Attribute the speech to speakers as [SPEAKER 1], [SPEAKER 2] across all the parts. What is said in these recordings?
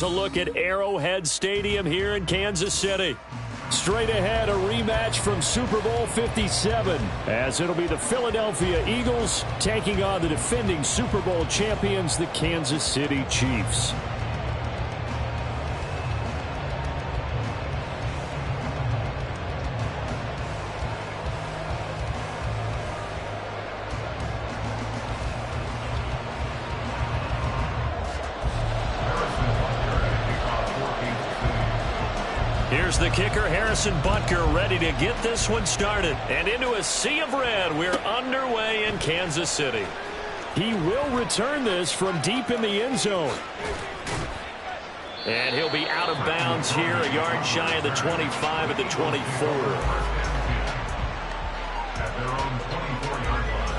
[SPEAKER 1] To look at Arrowhead Stadium here in Kansas City. Straight ahead, a rematch from Super Bowl 57, as it'll be the Philadelphia Eagles taking on the defending Super Bowl champions, the Kansas City Chiefs. Here's the kicker, Harrison Butker, ready to get this one started. And into a sea of red, we're underway in Kansas City. He will return this from deep in the end zone. And he'll be out of bounds here, a yard shy of the 25 at the 24.
[SPEAKER 2] At their own 24-yard line.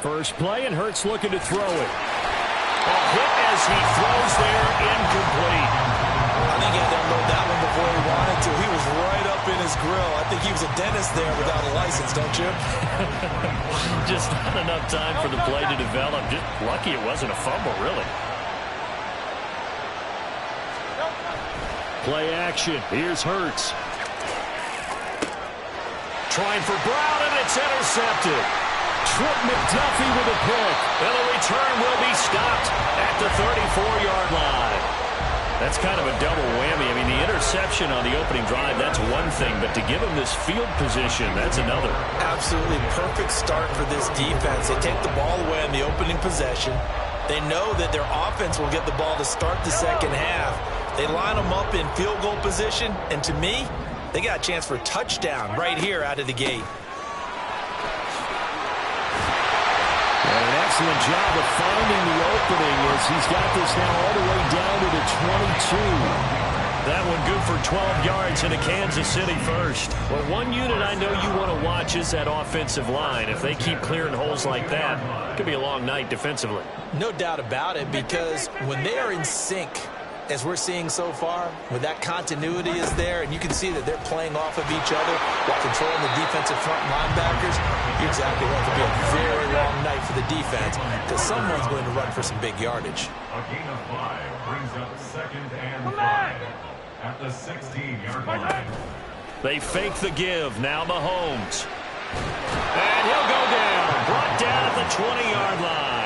[SPEAKER 1] First play, and Hurts looking to throw it. A hit as he throws there, incomplete.
[SPEAKER 3] I think he had to unload that one before he wanted to. He was right up in his grill. I think he was a dentist there without a license, don't you?
[SPEAKER 1] Just not enough time for the play to develop. Just lucky it wasn't a fumble, really. Play action. Here's Hurts. Trying for Brown, and it's intercepted. Trip McDuffie with a pick. And the return will be stopped at the 34-yard line. That's kind of a double whammy. I mean, the interception on the opening drive, that's one thing. But to give him this field position, that's another.
[SPEAKER 3] Absolutely perfect start for this defense. They take the ball away in the opening possession. They know that their offense will get the ball to start the second half. They line them up in field goal position. And to me, they got a chance for a touchdown right here out of the gate.
[SPEAKER 1] And an excellent job of finding the opening as he's got this now all the way down to the 22. That one good for 12 yards into Kansas City first. Well, one unit I know you want to watch is that offensive line. If they keep clearing holes like that, it could be a long night defensively.
[SPEAKER 3] No doubt about it, because when they are in sync, as we're seeing so far, when that continuity is there, and you can see that they're playing off of each other while controlling the defensive front linebackers, you're exactly right. It could be a very long night for the defense because someone's going to run for some big yardage.
[SPEAKER 2] A gain of 5 brings up 2nd and 5 at the 16-yard line.
[SPEAKER 1] They fake the give. Now Mahomes. And he'll go down. Brought down at the 20-yard line.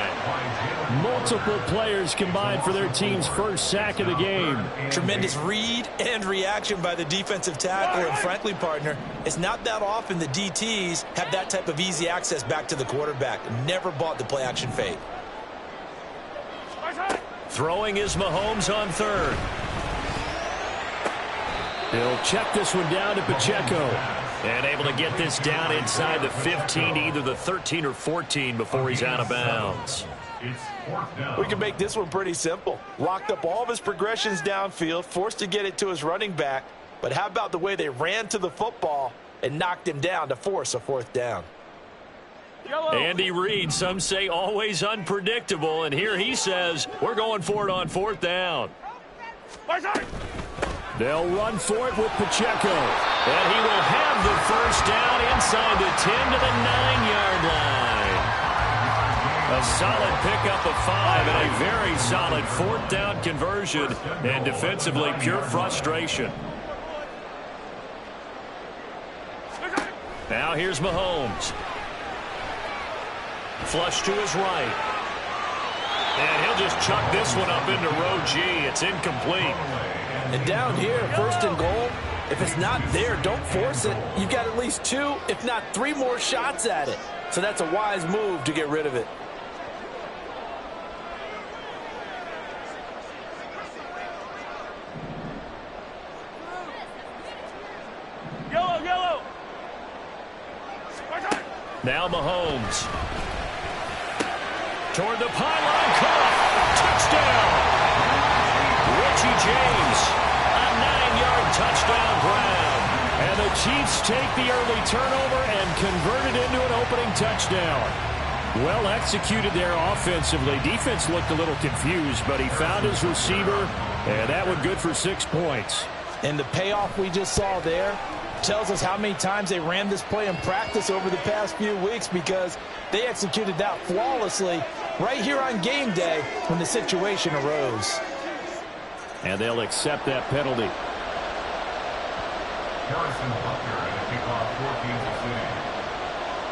[SPEAKER 1] Multiple players combined for their team's first sack of the game.
[SPEAKER 3] Tremendous read and reaction by the defensive tackle. And frankly, partner, it's not that often the DTs have that type of easy access back to the quarterback. Never bought the play-action fake.
[SPEAKER 1] Throwing is Mahomes on third. He'll check this one down to Pacheco. And able to get this down inside the 15, either the 13 or 14 before he's out of bounds.
[SPEAKER 4] We can make this one pretty simple. Locked up all of his progressions downfield, forced to get it to his running back. But how about the way they ran to the football and knocked him down to force a 4th down?
[SPEAKER 1] Andy Reid, some say always unpredictable. And here he says, we're going for it on 4th down. They'll run for it with Pacheco. And he will have the first down inside the 10 to the 9-yard line. A solid pickup of 5 and a very solid 4th down conversion. And defensively, pure frustration. Now here's Mahomes. Flush to his right. And he'll just chuck this one up into row G. It's incomplete.
[SPEAKER 3] And down here, 1st and goal, if it's not there, don't force it. You've got at least 2, if not 3 more shots at it. So that's a wise move to get rid of it.
[SPEAKER 4] Yellow.
[SPEAKER 1] Now Mahomes. Toward the pylon, caught. Touchdown. Richie James, a 9-yard touchdown grab. And the Chiefs take the early turnover and convert it into an opening touchdown. Well executed there offensively. Defense looked a little confused, but he found his receiver, and that one good for 6 points.
[SPEAKER 3] And the payoff we just saw there tells us how many times they ran this play in practice over the past few weeks, because they executed that flawlessly right here on game day when the situation arose.
[SPEAKER 1] And they'll accept that penalty.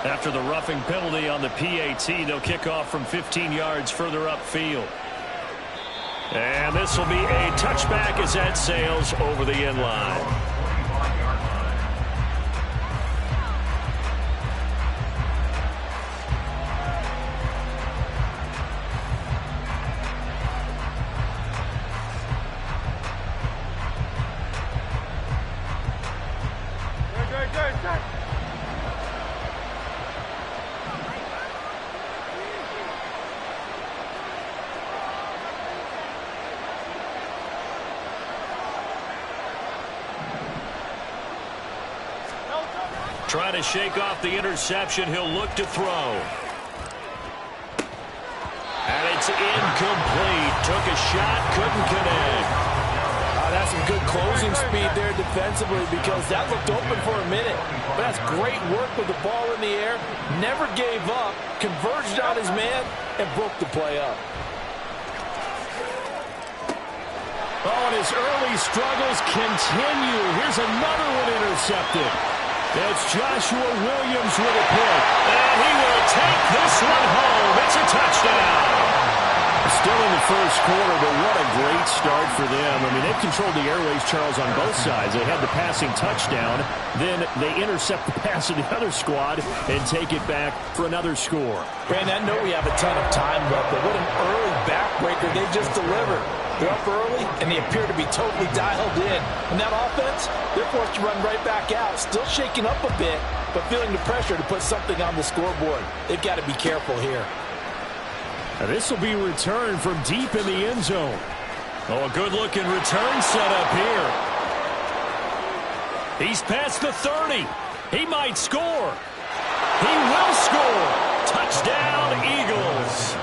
[SPEAKER 1] After the roughing penalty on the PAT, they'll kick off from 15 yards further upfield. And this will be a touchback as that sails over the end line. Trying to shake off the interception. He'll look to throw. And it's incomplete. Took a shot, couldn't connect.
[SPEAKER 3] That's some good closing speed there defensively, because that looked open for a minute. But that's great work with the ball in the air. Never gave up, converged on his man, and broke the play up.
[SPEAKER 1] Oh, and his early struggles continue. Here's another one intercepted. It's Joshua Williams with a pick. And he will take this one home. It's a touchdown. Still in the first quarter, but what a great start for them. I mean, they've controlled the airways, Charles, on both sides. They had the passing touchdown. Then they intercept the pass of the other squad and take it back for another score.
[SPEAKER 3] Brandon, I know we have a ton of time left, but what an early backbreaker they just delivered. They're up early, and they appear to be totally dialed in. And that offense, they're forced to run right back out. Still shaking up a bit, but feeling the pressure to put something on the scoreboard. They've got to be careful here.
[SPEAKER 1] Now this will be returned from deep in the end zone. Oh, a good-looking return set up here. He's past the 30. He might score. He will score. Touchdown, Eagles.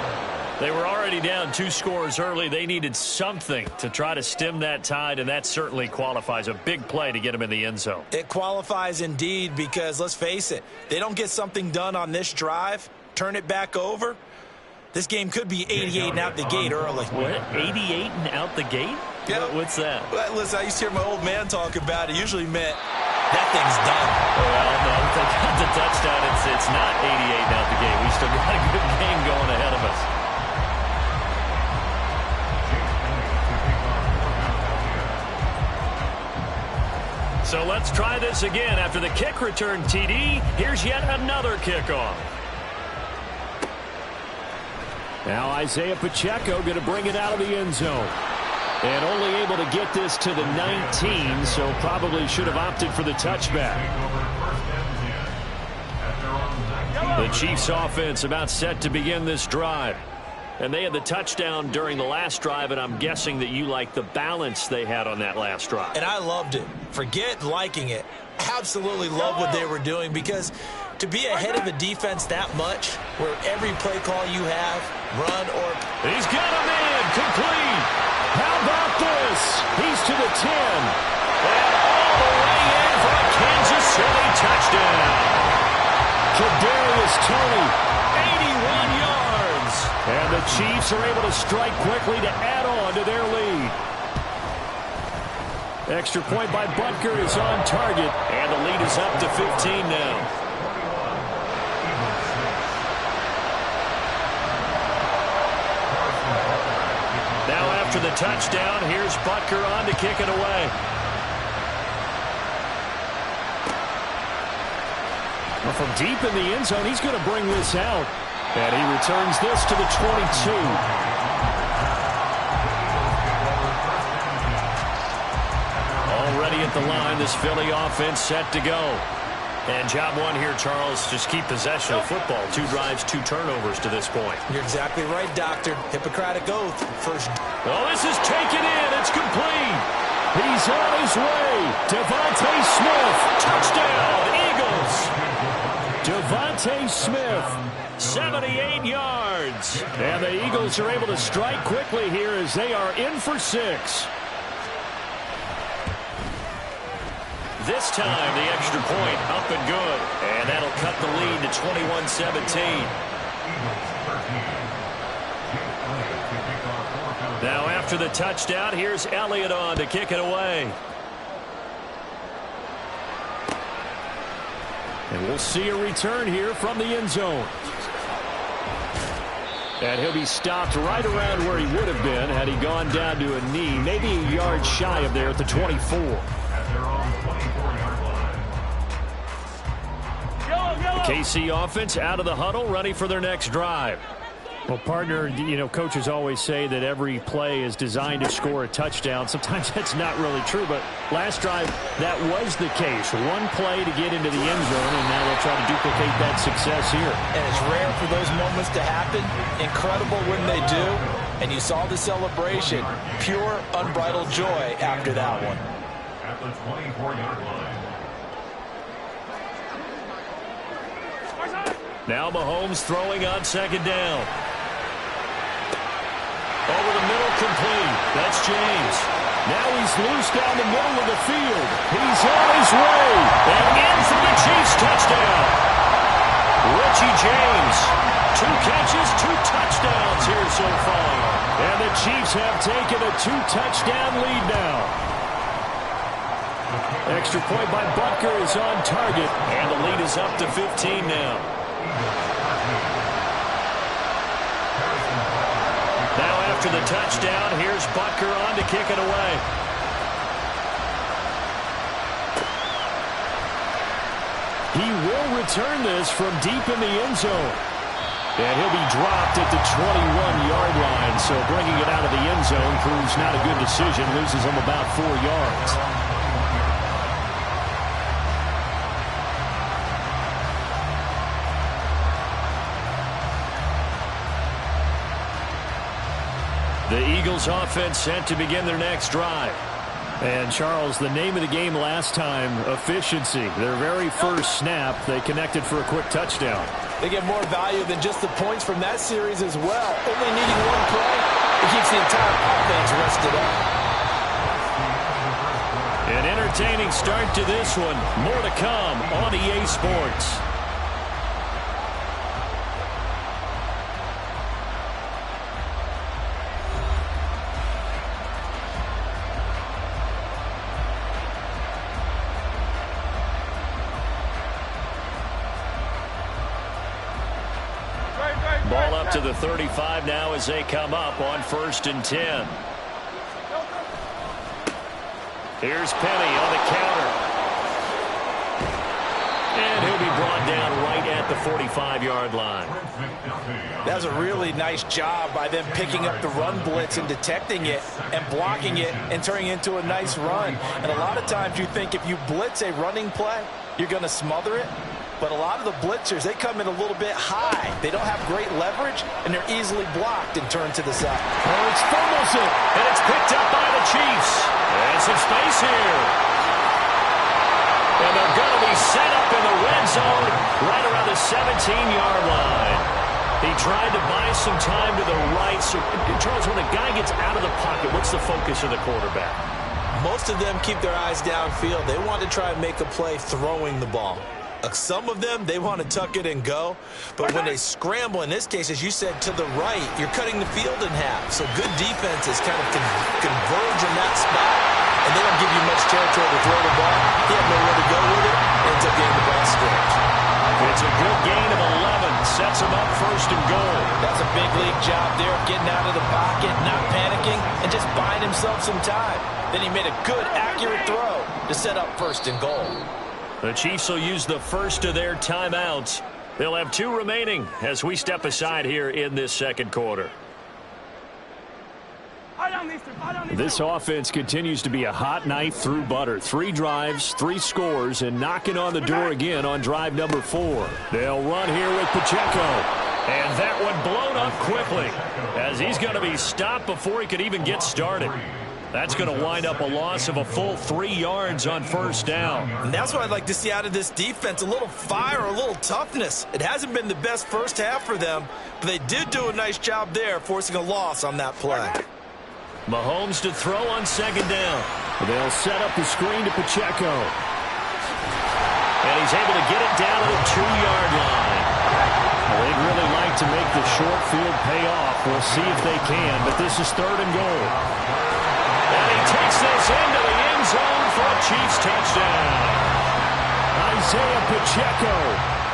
[SPEAKER 1] They were already down 2 scores early. They needed something to try to stem that tide, and that certainly qualifies. A big play to get them in the end zone.
[SPEAKER 3] It qualifies indeed, because let's face it, they don't get something done on this drive, turn it back over, this game could be 88 and out the gate early.
[SPEAKER 1] What? 88 and out the gate?
[SPEAKER 3] Yeah.
[SPEAKER 1] What's that?
[SPEAKER 3] Well, listen, I used to hear my old man talk about it. Usually meant that thing's done.
[SPEAKER 1] Well, no, if they got the touchdown, it's not 88 and out the gate. We still got a good game going ahead of us. So let's try this again. After the kick return, TD, here's yet another kickoff. Now Isaiah Pacheco going to bring it out of the end zone. And only able to get this to the 19, so probably should have opted for the touchback. The Chiefs offense about set to begin this drive. And they had the touchdown during the last drive, and I'm guessing that you like the balance they had on that last drive.
[SPEAKER 3] And I loved it. Forget liking it. Absolutely love what they were doing, because to be ahead of a defense that much, where every play call you have, run or...
[SPEAKER 1] He's got him in, complete. How about this? He's to the 10. And all the way in for a Kansas City touchdown. Kadarius Toney, 81 yards. And the Chiefs are able to strike quickly to add on to their lead. Extra point by Butker is on target, and the lead is up to 15 now. Now after the touchdown, here's Butker on to kick it away. Well, from deep in the end zone, he's going to bring this out. And he returns this to the 22. Already at the line, this Philly offense set to go. And job one here, Charles, just keep possession of football. 2 drives, 2 turnovers to this point.
[SPEAKER 3] You're exactly right, Doctor. Hippocratic oath. First.
[SPEAKER 1] Well, this is taken in. It's complete. He's on his way. Devontae Smith. Touchdown, Eagles. Devontae DeVonta Smith, 78 yards. And the Eagles are able to strike quickly here as they are in for 6. This time, the extra point up and good. And that'll cut the lead to 21-17. Now, after the touchdown, here's Elliott on to kick it away. And we'll see a return here from the end zone. And he'll be stopped right around where he would have been had he gone down to a knee, maybe a yard shy of there at the 24. The KC offense out of the huddle, ready for their next drive. Well, partner, you know, coaches always say that every play is designed to score a touchdown. Sometimes that's not really true, but last drive, that was the case. One play to get into the end zone, and now they'll try to duplicate that success here.
[SPEAKER 3] And it's rare for those moments to happen. Incredible when they do. And you saw the celebration. Pure, unbridled joy after that one.
[SPEAKER 2] At the 24-yard line.
[SPEAKER 1] Now Mahomes throwing on second down. Over the middle, complete. That's James. Now he's loose down the middle of the field. He's on his way. And in for the Chiefs touchdown. Richie James. 2 catches, 2 touchdowns here so far. And the Chiefs have taken a 2-touchdown lead now. Extra point by Butker is on target. And the lead is up to 15 now. Now after the touchdown, here's Butker on to kick it away. He will return this from deep in the end zone. And he'll be dropped at the 21-yard line. So bringing it out of the end zone proves not a good decision. Loses him about 4 yards. The Eagles offense set to begin their next drive. And, Charles, the name of the game last time, efficiency. Their very first snap, they connected for a quick touchdown.
[SPEAKER 3] They get more value than just the points from that series as well. Only needing one play, it keeps the entire offense rested up.
[SPEAKER 1] An entertaining start to this one. More to come on EA Sports. Ball up to the 35 now as they come up on 1st and 10. Here's Penny on the counter. And he'll be brought down right at the 45-yard line.
[SPEAKER 3] That was a really nice job by them picking up the run blitz and detecting it and blocking it and turning it into a nice run. And a lot of times you think if you blitz a running play, you're going to smother it. But a lot of the blitzers, they come in a little bit high. They don't have great leverage, and they're easily blocked and turned to the side.
[SPEAKER 1] Oh, it's fumbles it, and it's picked up by the Chiefs. And some space here. And they're going to be set up in the red zone right around the 17-yard line. He tried to buy some time to the right. So, Charles, when a guy gets out of the pocket, what's the focus of the quarterback?
[SPEAKER 3] Most of them keep their eyes downfield. They want to try and make a play throwing the ball. Some of them, they want to tuck it and go. But when they scramble, in this case, as you said, to the right, you're cutting the field in half. So good defenses kind of converge in that spot, and they don't give you much territory to throw the ball. He had nowhere to go with it. Ends up getting the ball stripped.
[SPEAKER 1] It's a good gain of 11. Sets him up 1st and goal.
[SPEAKER 3] That's a big league job there, getting out of the pocket, not panicking, and just buying himself some time. Then he made a good, accurate throw to set up 1st and goal.
[SPEAKER 1] The Chiefs will use the first of their timeouts. They'll have 2 remaining as we step aside here in this second quarter. This offense continues to be a hot knife through butter. 3 drives, 3 scores, and knocking on the door again on drive number 4. They'll run here with Pacheco. And that one blown up quickly as he's going to be stopped before he could even get started. That's going to wind up a loss of a full 3 yards on first down.
[SPEAKER 3] And that's what I'd like to see out of this defense, a little fire, a little toughness. It hasn't been the best first half for them, but they did do a nice job there, forcing a loss on that play.
[SPEAKER 1] Mahomes to throw on second down. They'll set up the screen to Pacheco. And he's able to get it down to the 2-yard line. Well, they'd really like to make the short field pay off. We'll see if they can, but this is 3rd and goal. And he takes this into the end zone for a Chiefs touchdown. Isaiah Pacheco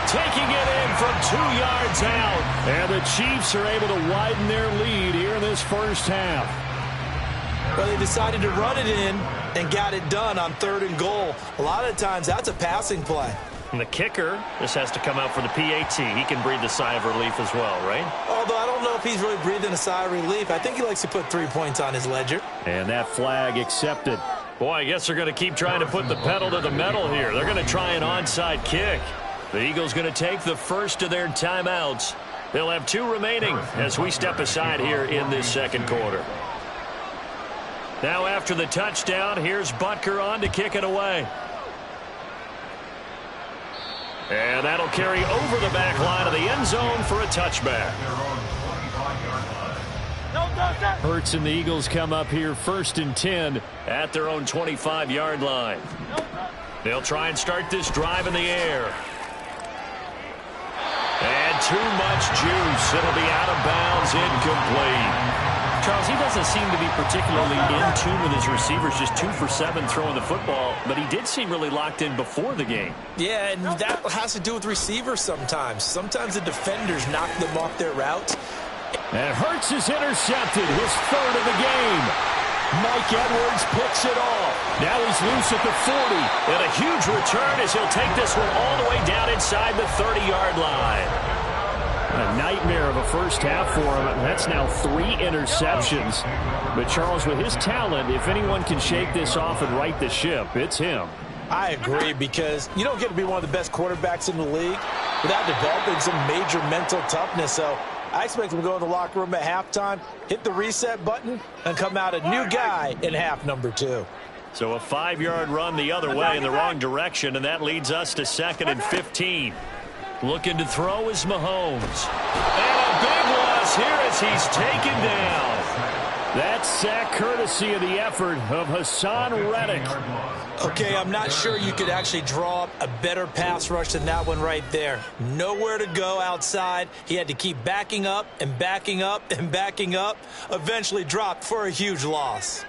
[SPEAKER 1] taking it in from 2 yards out. And the Chiefs are able to widen their lead here in this first half.
[SPEAKER 3] Well, they decided to run it in and got it done on 3rd and goal. A lot of times, that's a passing play.
[SPEAKER 1] And the kicker, this has to come out for the PAT. He can breathe a sigh of relief as well, right?
[SPEAKER 3] Although I don't know if he's really breathing a sigh of relief. I think he likes to put 3 points on his ledger.
[SPEAKER 1] And that flag accepted. Boy, I guess they're going to keep trying to put the pedal to the metal here. They're going to try an onside kick. The Eagles going to take the first of their timeouts. They'll have 2 remaining as we step aside here in this second quarter. Now after the touchdown, here's Butker on to kick it away. And that'll carry over the back line of the end zone for a touchback. Hurts and the Eagles come up here 1st and 10 at their own 25-yard line. They'll try and start this drive in the air. And too much juice. It'll be out of bounds, incomplete.
[SPEAKER 5] Charles, he doesn't seem to be particularly in tune with his receivers, just 2 for 7 throwing the football, but he did seem really locked in before the game.
[SPEAKER 3] Yeah, and that has to do with receivers sometimes. Sometimes the defenders knock them off their routes.
[SPEAKER 1] And Hurts is intercepted, his 3rd of the game. Mike Edwards picks it off. Now he's loose at the 40. And a huge return as he'll take this one all the way down inside the 30-yard line. A nightmare of a first half for him. That's now 3 interceptions. But Charles, with his talent, if anyone can shake this off and right the ship, it's him.
[SPEAKER 3] I agree, because you don't get to be one of the best quarterbacks in the league without developing some major mental toughness. So I expect him to go in the locker room at halftime, hit the reset button, and come out a new guy in half number 2.
[SPEAKER 1] So a 5-yard run the other way in the wrong direction, and that leads us to 2nd and 15. Looking to throw is Mahomes. And a big loss here as he's taken down. That sack courtesy of the effort of Hassan Reddick.
[SPEAKER 3] Okay, I'm not sure you could actually draw up a better pass rush than that one right there. Nowhere to go outside. He had to keep backing up and backing up and backing up. Eventually dropped for a huge loss.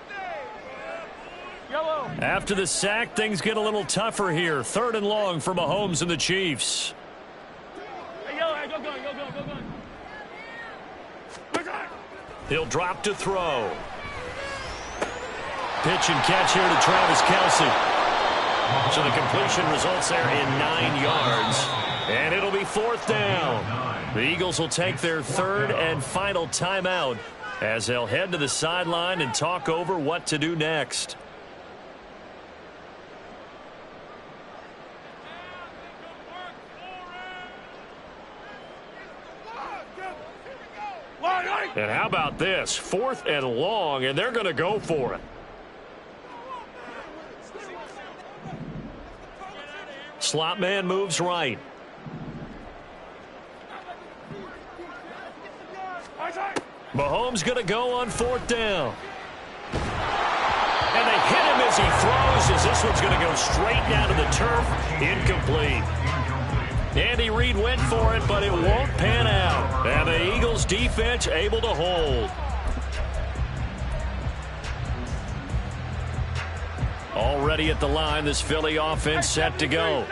[SPEAKER 1] After the sack, things get a little tougher here. 3rd and long for Mahomes and the Chiefs. He'll drop to throw. Pitch and catch here to Travis Kelce. So the completion results there in 9 yards. And it'll be 4th down. The Eagles will take their 3rd and final timeout as they'll head to the sideline and talk over what to do next. And how about this? 4th and long, and they're going to go for it. Slot man moves right. Mahomes going to go on 4th down. And they hit him as he throws, as this one's going to go straight down to the turf. Incomplete. Andy Reid went for it, but it won't pan out. And the Eagles defense able to hold. Already at the line, this Philly offense set to go.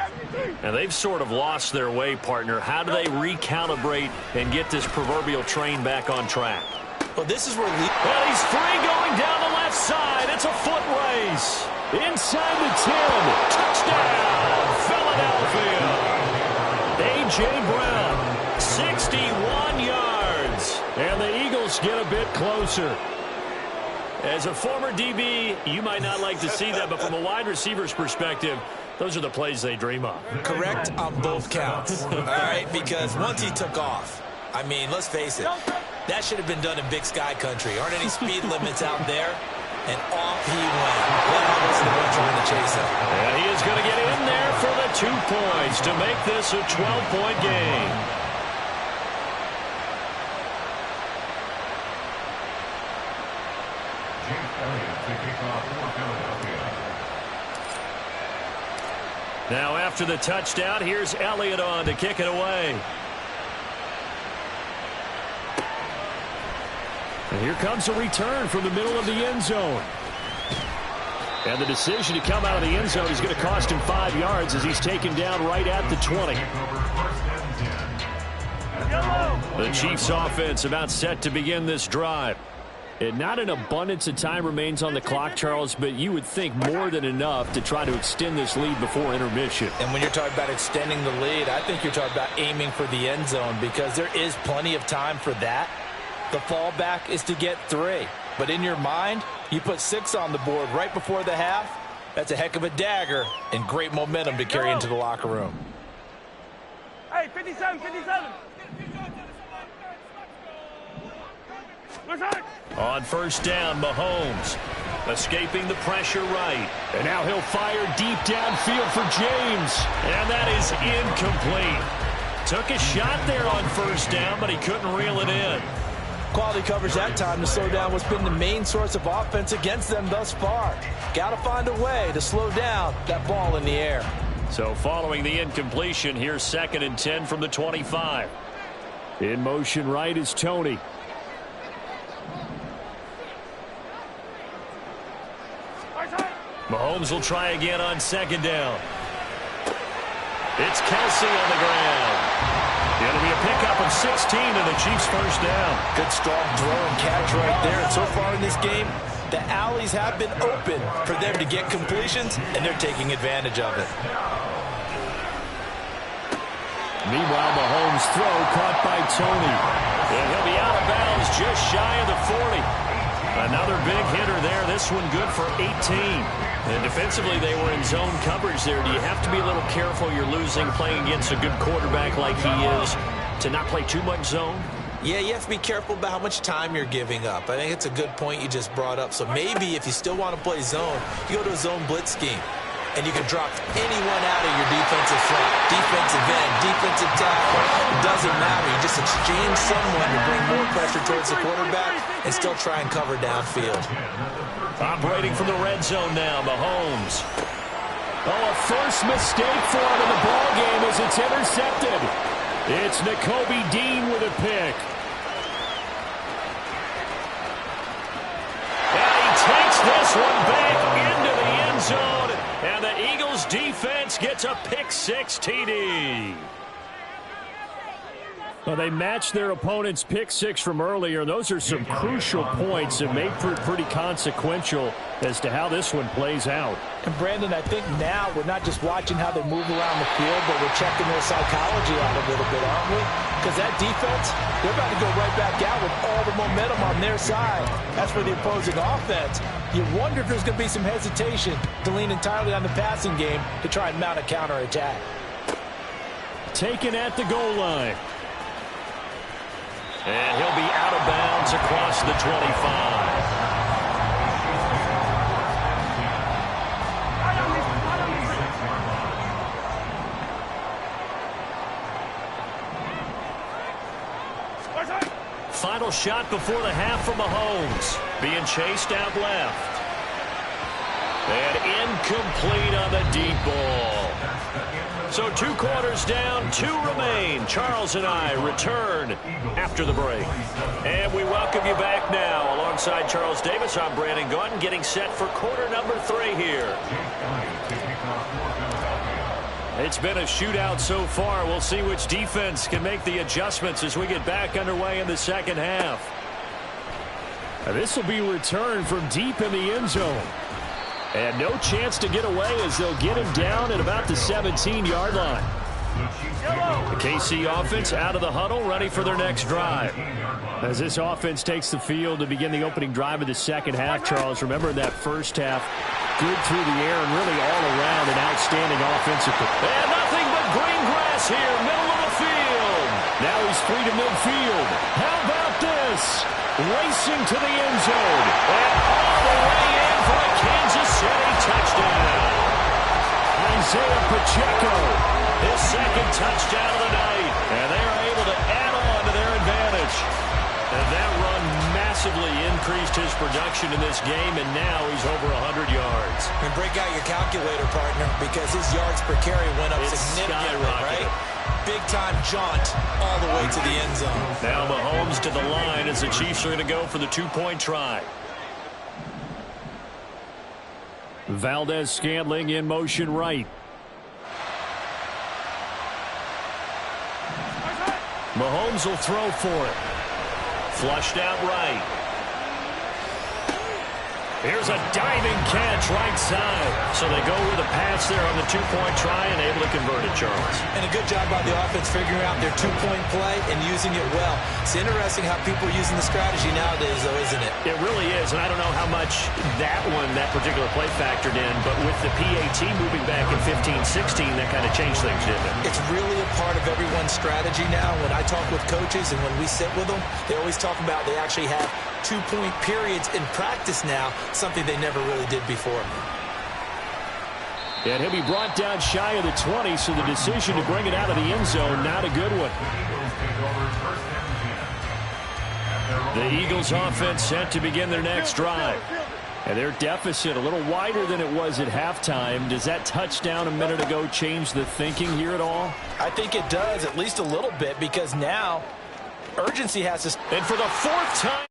[SPEAKER 1] And they've sort of lost their way, partner. How do they recalibrate and get this proverbial train back on track?
[SPEAKER 3] Well, this is where
[SPEAKER 1] and he's free going down the left side. It's a foot race. Inside the 10. Touchdown, Philadelphia. A.J. Brown, 61 yards. And the Eagles get a bit closer. As a former DB, you might not like to see that, but from a wide receiver's perspective, those are the plays they dream of.
[SPEAKER 3] Correct on both counts. All right, because once he took off, I mean, let's face it, that should have been done in Big Sky country. Aren't any speed limits out there? And off he went. Glad I wasn't the one trying to chase him.
[SPEAKER 1] And he is going to get in there for the 2 points to make this a 12-point game. Now after the touchdown, here's Elliott on to kick it away. And here comes a return from the middle of the end zone. And the decision to come out of the end zone is going to cost him 5 yards as he's taken down right at the 20. The Chiefs offense about set to begin this drive. And not an abundance of time remains on the clock, Charles, but you would think more than enough to try to extend this lead before intermission.
[SPEAKER 3] And when you're talking about extending the lead, I think you're talking about aiming for the end zone because there is plenty of time for that. The fallback is to get 3. But in your mind, you put 6 on the board right before the half. That's a heck of a dagger and great momentum to carry into the locker room.
[SPEAKER 6] Hey, 57.
[SPEAKER 1] On first down, Mahomes escaping the pressure right. And now he'll fire deep downfield for James. And that is incomplete. Took a shot there on first down, but he couldn't reel it in.
[SPEAKER 3] Quality coverage that time to slow down what's been the main source of offense against them thus far. Got to find a way to slow down that ball in the air.
[SPEAKER 1] So following the incompletion, here's 2nd and 10 from the 25. In motion right is Tony. Mahomes will try again on 2nd down. It's Kelsey on the ground. It'll be a pickup of 16 and the Chiefs first down.
[SPEAKER 3] Good strong throw and catch right there. And so far in this game, the alleys have been open for them to get completions, and they're taking advantage of it.
[SPEAKER 1] Meanwhile, Mahomes' throw caught by Tony. And he'll be out of bounds just shy of the 40. Another big hitter there. This one good for 18. And defensively, they were in zone coverage there. Do you have to be a little careful? You're losing playing against a good quarterback like he is to not play too much zone?
[SPEAKER 3] Yeah, you have to be careful about how much time you're giving up. I think it's a good point you just brought up. So maybe if you still want to play zone, you go to a zone blitz scheme. And you can drop anyone out of your defensive front. Defensive end, defensive tackle. It doesn't matter. You just exchange someone to bring more pressure towards the quarterback and still try and cover downfield.
[SPEAKER 1] Operating from the red zone now, Mahomes. Oh, a first mistake for him in the ball game as it's intercepted. It's Nakobe Dean with a pick. And he takes this one back into the end zone. And the Eagles defense gets a pick-6 TD. Well, they matched their opponent's pick-6 from earlier. Those are some crucial points that may prove pretty consequential as to how this one plays out.
[SPEAKER 3] And, Brandon, I think now we're not just watching how they move around the field, but we're checking their psychology out a little bit, aren't we? Because that defense, they're about to go right back out with all the momentum on their side. That's for the opposing offense. You wonder if there's going to be some hesitation to lean entirely on the passing game to try and mount a counterattack.
[SPEAKER 1] Taken at the goal line. And he'll be out of bounds across the 25. Final shot before the half from Mahomes. Being chased out left. And incomplete on the deep ball. So 2 quarters down, 2 remain. Charles and I return after the break. And we welcome you back now. Alongside Charles Davis, I'm Brandon Gaudin, getting set for quarter number 3 here. It's been a shootout so far. We'll see which defense can make the adjustments as we get back underway in the second half. This will be returned from deep in the end zone. And no chance to get away as they'll get him down at about the 17-yard line. The KC offense out of the huddle, ready for their next drive. As this offense takes the field to begin the opening drive of the second half, Charles, remember in that first half, good through the air and really all around an outstanding offensive. And nothing but green grass here, middle of the field. Now he's free to midfield. How about this? Racing to the end zone. And all the way in for a Kansas City touchdown. Isaiah Pacheco, his second touchdown of the night. And they are able to add on to their advantage. And that run massively increased his production in this game, and now he's over 100 yards.
[SPEAKER 3] And break out your calculator, partner, because his yards per carry went up significantly, right? Big-time jaunt all the way to the end zone.
[SPEAKER 1] Now Mahomes to the line as the Chiefs are going to go for the two-point try. Valdez-Scantling in motion right. Mahomes will throw for it. Flushed out right. Here's a diving catch right side. So they go with a pass there on the two-point try and able to convert it, Charles.
[SPEAKER 3] And a good job by the offense figuring out their two-point play and using it well. It's interesting how people are using the strategy nowadays, though, isn't it?
[SPEAKER 1] It really is, and I don't know how much that particular play factored in, but with the PAT moving back in 15-16, that kind of changed things, didn't it?
[SPEAKER 3] It's really a part of everyone's strategy now. When I talk with coaches and when we sit with them, they always talk about they actually have two-point periods in practice now, something they never really did before.
[SPEAKER 1] And he'll be brought down shy of the 20, so the decision to bring it out of the end zone, not a good one. The Eagles offense set to begin their next drive. And their deficit a little wider than it was at halftime. Does that touchdown a minute ago change the thinking here at all?
[SPEAKER 3] I think it does, at least a little bit, because now urgency has to...
[SPEAKER 1] And for the fourth time...